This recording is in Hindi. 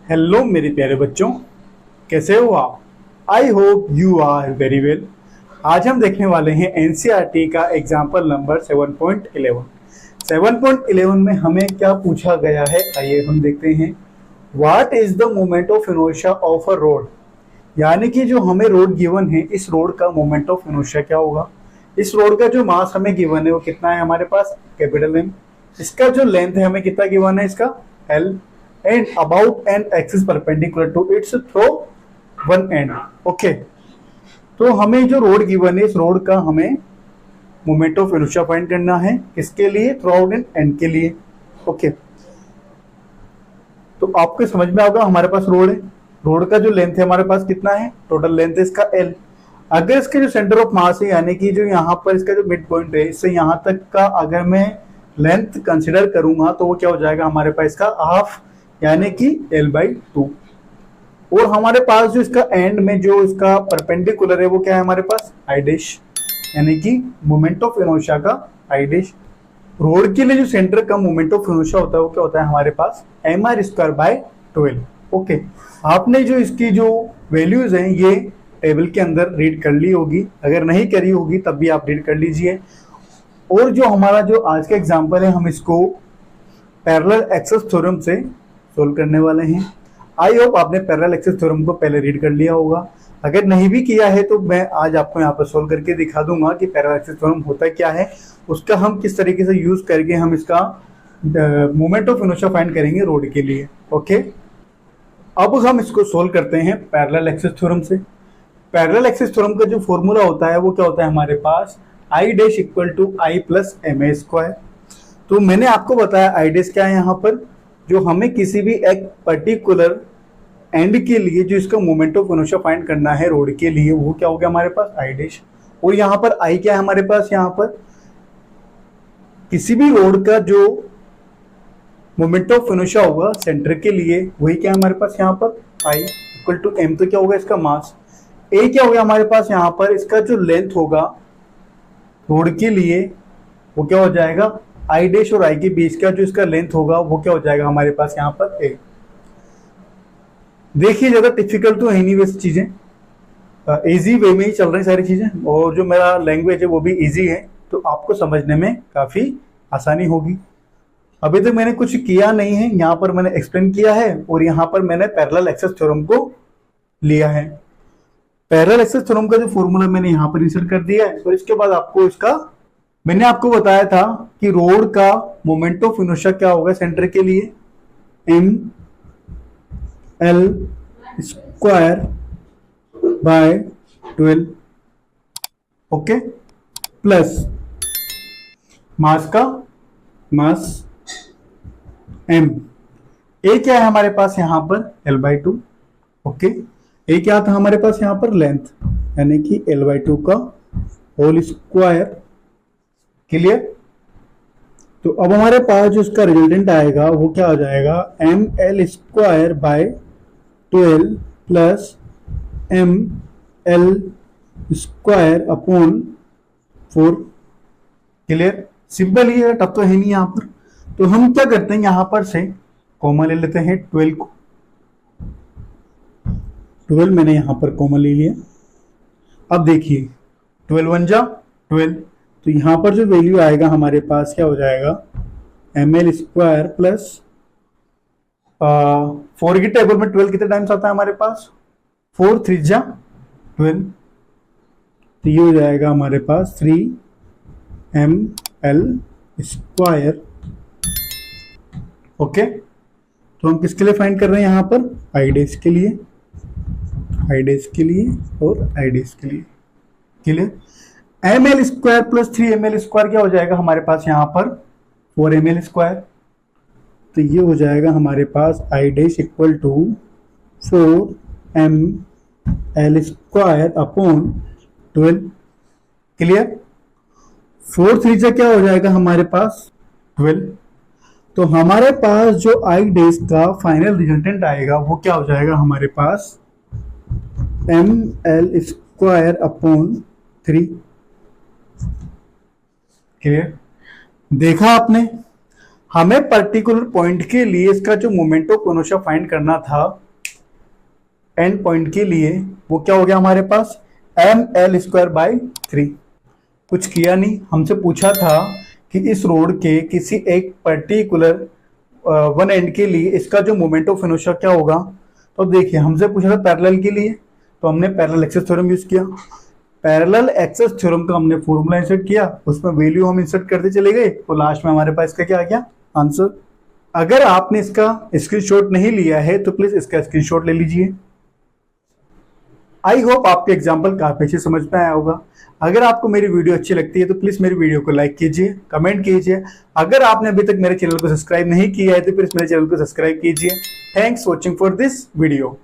हेलो मेरे प्यारे बच्चों, कैसे हो आप? I hope you are very well. आज हम देखने वाले हैं एनसीईआरटी का एग्जाम्पल नंबर 7.11। 7.11 में हमें क्या पूछा गया है, आइए हम देखते हैं। What is the moment of inertia of a road? यानी कि जो हमें रोड गिवन है, इस रोड का मोमेंट ऑफ इनर्शिया क्या होगा। इस रोड का जो मास हमें गिवन है वो कितना है हमारे पास, कैपिटल एम। इसका जो लेंथ है हमें कितना गिवन है, इसका L. And about an axis perpendicular to its through one end. Okay, तो हमें जो रोड गिवन है, इस रोड का हमें मोमेंट ऑफ इनर्शिया फाइंड करना है। किसके लिए? थ्रू आउट एंड एंड के लिए। ओके, तो आपको समझ में आएगा हमारे पास रोड है, रोड का जो लेंथ है हमारे पास कितना है, टोटल लेंथ है इसका एल। अगर इसके जो सेंटर ऑफ मास है, यानी कि जो यहाँ पर इसका जो मिड पॉइंट है, इससे यहाँ तक का अगर मैं लेंथ कंसिडर करूंगा तो वो क्या हो जाएगा हमारे पास, इसका हाफ, यानी कि l/2। और हमारे पास जो इसका एंड में जो इसका परपेंडिकुलर है वो क्या है हमारे पास, आई डैश, यानी कि मोमेंट ऑफ इनर्शिया का आई डैश। रोड के लिए जो सेंटर का मोमेंट ऑफ इनर्शिया होता है वो क्या होता है हमारे पास, mr²/12। ओके, आपने जो इसकी जो वैल्यूज हैं ये टेबल के अंदर रीड कर ली होगी, अगर नहीं करी होगी तब भी आप रीड कर लीजिए। और जो हमारा जो आज का एग्जांपल है, हम इसको पैरेलल एक्सेस थ्योरम से सोल्व करने वाले हैं। आई होप आपने पैरेलल एक्सेस थ्योरम को पहले रीड कर लिया होगा। अगर नहीं भी किया है तो मैं आज आपको यहाँ पर सोल्व करके दिखा दूंगा कि पैरेलल एक्सेस थ्योरम होता क्या है, उसका हम किस तरीके से यूज करके हम इसका मोमेंट ऑफ इनर्शिया फाइंड करेंगे रोड के लिए। ओके, अब हम इसको सोल्व करते हैं पैरेलल एक्सेस थ्योरम से। पैरेलल एक्सेस थ्योरम का जो फॉर्मूला होता है वो क्या होता है हमारे पास, I dash equal to I plus M A square. तो मैंने आपको बताया आई डैश क्या है यहाँ पर, जो हमें किसी भी एक पर्टिकुलर एंड के लिए जो इसका मोमेंट ऑफ इनर्शिया फाइंड करना है रोड के लिए, वो क्या हो गया हमारे पास, आई डैश। और यहाँ पर आई क्या है हमारे पास, यहाँ पर किसी भी रोड का जो मोमेंट ऑफ इनर्शिया होगा सेंटर के लिए, वही क्या है हमारे पास यहाँ पर, आई इक्वल टू एम। तो क्या होगा इसका मास। ए क्या हो गया हमारे पास यहाँ पर, इसका जो लेंथ होगा रोड के लिए वो क्या हो जाएगा, आई डैश और आई के बीच का जो इसका लेंथ होगा वो क्या हो जाएगा हमारे पास यहाँ पर ए। देखिए ज्यादा डिफिकल्ट तो है नहीं वैसे चीजें, इजी वे में ही चल रही सारी चीजें, और जो मेरा लैंग्वेज है वो भी इजी है, तो आपको समझने में काफी आसानी होगी। अभी तक मैंने कुछ किया नहीं है, यहाँ पर मैंने एक्सप्लेन किया है और यहाँ पर मैंने पैरेलल एक्सेस थ्योरम को लिया है। पैरेलल एक्सेस थ्योरम का जो फॉर्मूला मैंने यहाँ पर इंसर्ट कर दिया है, और इसके बाद आपको इसका, मैंने आपको बताया था कि रोड का मोमेंट ऑफ इनर्शिया क्या होगा सेंटर के लिए, ml²/12। ओके, प्लस मास का मास m। ए क्या है हमारे पास यहाँ पर, l/2। ओके, ए क्या था हमारे पास यहाँ पर, लेंथ, यानी कि l/2 का होल स्क्वायर। क्लियर? तो अब हमारे पास जो इसका रिजल्टेंट आएगा वो क्या हो जाएगा, ml²/12 plus ml²/4। Clear? Simple ही है, टफ तो है नहीं यहाँ पर। तो हम क्या करते हैं, यहाँ पर से कॉमन ले लेते हैं 12 को। 12 मैंने यहाँ पर कॉमन ले लिया। अब देखिए 12 1 जा 12, तो यहाँ पर जो वैल्यू आएगा हमारे पास क्या हो जाएगा, ml² प्लस 4 की टेबल में 12 कितने टाइम्स आता है हमारे पास, 4 3 जा 12, तो ये हो जाएगा हमारे पास 3ml²। ओके, तो हम किसके लिए फाइंड कर रहे हैं यहाँ पर, आई डैश के लिए, आई डैश के लिए और आई डैश के लिए। क्लियर? ml² प्लस 3ml² क्या हो जाएगा हमारे पास यहाँ पर, 4ml²। तो ये हो जाएगा हमारे पास I dash equal to 4ml²/12। Clear? 4 3 से क्या हो जाएगा हमारे पास 12। तो हमारे पास जो आई डैश का फाइनल रिजल्टेंट आएगा वो क्या हो जाएगा हमारे पास, ml²/3। क्लियर? देखा आपने, हमें पर्टिकुलर पॉइंट के लिए इसका जो मोमेंट ऑफ इनर्शिया फाइंड करना था एंड पॉइंट के लिए, वो क्या हो गया हमारे पास ml²/3। कुछ किया नहीं, हमसे पूछा था कि इस रोड के किसी एक पर्टिकुलर वन एंड के लिए इसका जो मोमेंट ऑफ इनर्शिया क्या होगा। तो देखिए हमसे पूछा था पैरेलल के लिए, तो हमने पैरेलल एक्सेस थ्योरम यूज किया। पैरेलल एक्सेस थ्योरम का हमने फॉर्मूला इंसर्ट किया, उसमें वैल्यू हम इंसर्ट करते चले गए, तो लास्ट में हमारे पास इसका क्या आ गया आंसर। अगर आपने इसका स्क्रीनशॉट नहीं लिया है तो प्लीज इसका स्क्रीनशॉट ले लीजिए। आई होप आपके एग्जाम्पल काफी अच्छे समझ में आया होगा। अगर आपको मेरी वीडियो अच्छी लगती है तो प्लीज मेरी वीडियो को लाइक कीजिए, कमेंट कीजिए। अगर आपने अभी तक मेरे चैनल को सब्सक्राइब नहीं किया है तो प्लीज मेरे चैनल को सब्सक्राइब कीजिए। Thanks watching for this video.